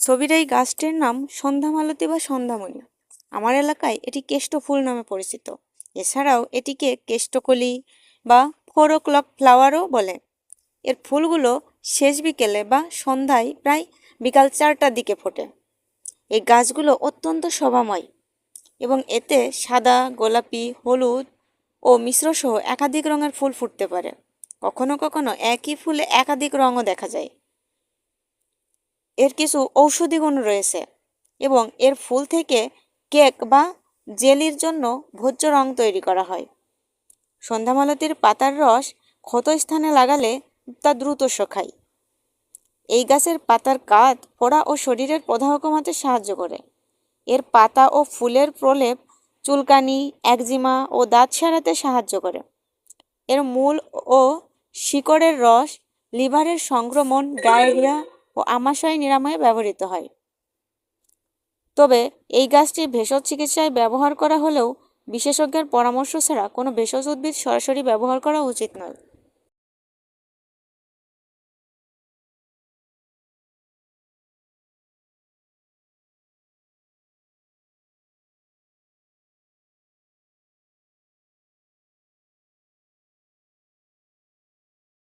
ছবির এই গাছটির নাম সন্ধ্যামালতী বা সন্ধ্যামণি। আমার এলাকায় এটি কেষ্ট ফুল নামে পরিচিত। এছাড়াও এটিকে কেষ্টকলি বা 4 o'clock ফ্লাওয়ারও বলে। এর ফুলগুলো শেষ বিকেলে বা সন্ধ্যায় প্রায় বিকাল 4টার দিকে ফোটে। এই গাছগুলো অত্যন্ত শোভাময় এবং এতে সাদা, গোলাপি, হলুদ ও মিশ্র সহ একাধিক রঙের ফুল ফুটতে পারে। কখনো কখনো একই ফুলে একাধিক রঙও দেখা যায়। এর কিছু ঔষধি গুণ রয়েছে এবং এর ফুল থেকে কেক বা জেলির জন্য ভোজ্য রং তৈরি করা হয়। সন্ধ্যামালতীর পাতার রস ক্ষত স্থানে লাগালে তা দ্রুত শুকায়। এই গাছের পাতার কাঠ ফোড়া ও শরীরের প্রদাহ কমাতে সাহায্য করে। এর পাতা ও ফুলের প্রলেপ চুলকানি, একজিমা ও দাঁত সারাতে সাহায্য করে। এর মূল ও শিকড়ের রস লিভারের সংক্রমণ, ডায়রিয়া ও আমাশয় নিরাময়ে ব্যবহৃত হয়। তবে এই গাছটি ভেষজ চিকিৎসায় ব্যবহার করা হলেও বিশেষজ্ঞের পরামর্শ ছাড়া কোনো ভেষজ উদ্ভিদ সরাসরি ব্যবহার করা উচিত নয়।